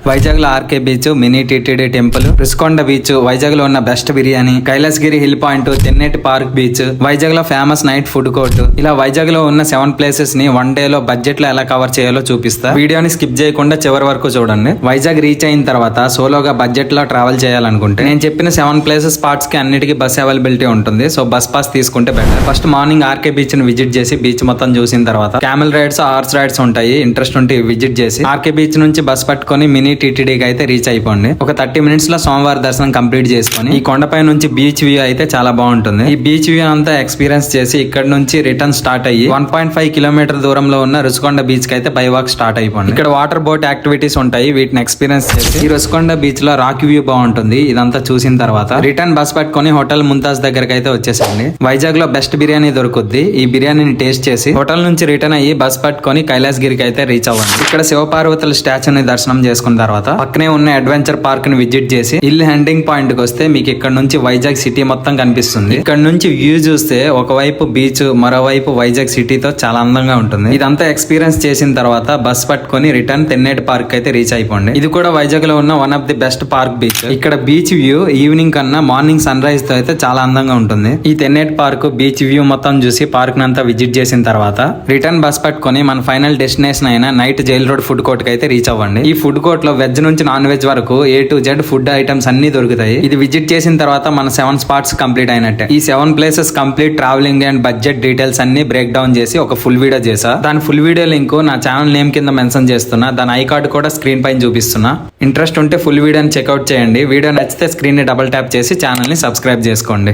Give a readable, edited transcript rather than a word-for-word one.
వైజాగ్ లో RK beach, mini TTD temple, Rushikonda beach, Vizag లో ఉన్న best biryani, Kailasagiri hill point, Tenneti park beach, Vizag లో ఫేమస్ నైట్ ఫుడ్ కోర్ట్, ఇలా వైజాగ్ లో ఉన్న 7 ప్లేసెస్ ని వన్ డే లో బడ్జెట్ లో ఎలా కవర్ చేయాలో చూపిస్తా. వీడియోని స్కిప్ చేయకుండా చివరి వరకు చూడండి. వైజాగ్ రీచ్ అయిన తర్వాత సోలోగా బడ్జెట్ లో ట్రావెల్ చేయాలనుకుంటే నేను చెప్పిన 7 ప్లేసెస్ స్పాట్స్ కి అన్నిటికీ బస్ అవైలబిలిటీ ఉంటుంది. సో బస్ పాస్ తీసుకుంటే better. First morning RK beach ని విజిట్ చేసి బీచ్ మొత్తం చూసిన తర్వాత క్యామెల్ రైడ్స్, హార్స్ రైడ్స్ ఉంటాయి. ఇంట్రెస్ట్ ఉంటే విజిట్ చేసి ఆర్కే బీచ్ నుంచి బస్ పట్టుకొని మినీ టీటీడీకి అయితే రీచ్ అయిపోండి. ఒక 30 మినిట్స్ లో సోమవారం దర్శనం కంప్లీట్ చేసుకొని ఈ కొండపై నుంచి బీచ్ వ్యూ అయితే చాలా బాగుంటుంది. ఈ బీచ్ వ్యూ అంతా ఎక్స్పీరియన్స్ చేసి ఇక్కడ నుంచి రిటర్న్ స్టార్ట్ అయ్యి 1.5 కిలోమీటర్ దూరంలో ఉన్న రుషికొండ బీచ్ కి అయితే బై వాక్ స్టార్ట్ అయిపోండి. ఇక్కడ వాటర్ బోట్ యాక్టివిటీస్ ఉంటాయి. వీటిని ఎక్స్పీరియన్స్ చేసి ఈ రుషికొండ బీచ్ లో రాక్ వ్యూ బాగుంటుంది. ఇదంతా చూసిన తర్వాత రిటర్న్ బస్ పట్టుకొని హోటల్ ముంతాజ్ దగ్గరకు అయితే వచ్చేసండి. వైజాగ్ లో బెస్ట్ బిర్యానీ దొరుకుద్ది. ఈ బిర్యానీని టేస్ట్ చేసి హోటల్ నుంచి రిటర్న్ అయ్యి బస్ పట్టుకొని కైలాసగిరికి అయితే రీచ్ అవ్వండి. ఇక్కడ శివపార్వతుల స్టాచ్యూని దర్శనం చేసుకున్న తర్వాత పక్కనే ఉన్న అడ్వెంచర్ పార్క్ ని విజిట్ చేసి హిల్ హంటింగ్ పాయింట్ కి వస్తే మీకు ఇక్కడ నుంచి వైజాగ్ సిటీ మొత్తం కనిపిస్తుంది. ఇక్కడ నుంచి వ్యూ చూస్తే ఒకవైపు బీచ్, మరోవైపు వైజాగ్ సిటీతో చాలా అందంగా ఉంటుంది. ఇదంతా ఎక్స్పీరియన్స్ చేసిన తర్వాత బస్ పట్టుకొని రిటర్న్ తెన్నేటి పార్క్ అయితే రీచ్ అయిపోండి. ఇది కూడా వైజాగ్ లో ఉన్న one of the best park beach. ఇక్కడ బీచ్ వ్యూ ఈవినింగ్ కన్నా మార్నింగ్ సన్ రైజ్ తో అయితే చాలా అందంగా ఉంటుంది. ఈ తెన్నేటి పార్క్ బీచ్ వ్యూ మొత్తం చూసి పార్క్ నంతా విజిట్ చేసిన తర్వాత రిటర్న్ బస్ పట్టుకొని మన ఫైనల్ డెస్టినేషన్ అయిన night jail road food court కి అయితే రీచ్ అవ్వండి. ఈ ఫుడ్ కోర్ట్ లో వెజ్ నుంచి నాన్ వెజ్ వరకు A to Z food items అన్ని దొరుకుతాయి. ఇది విజిట్ చేసిన తర్వాత మన 7 స్పాట్స్ కంప్లీట్ అయినట్టే. ఈ 7 places complete travelling and budget details అన్ని బ్రేక్ డౌన్ చేసి ఒక ఫుల్ వీడియో చేసా. దాని ఫుల్ వీడియో లింక్ నా ఛానల్ నేమ్ కింద మెన్షన్ చేస్తున్నా. దాని ఐ కార్డ్ కూడా స్క్రీన్ పైన చూపిస్తున్నా. ఇంట్రెస్ట్ ఉంటే ఫుల్ వీడియోని చెక్అవుట్ చేయండి. వీడియో నచ్చితే స్క్రీన్ ని డబుల్ ట్యాప్ చేసి ఛానల్ ని సబ్స్క్రైబ్ చేసుకోండి.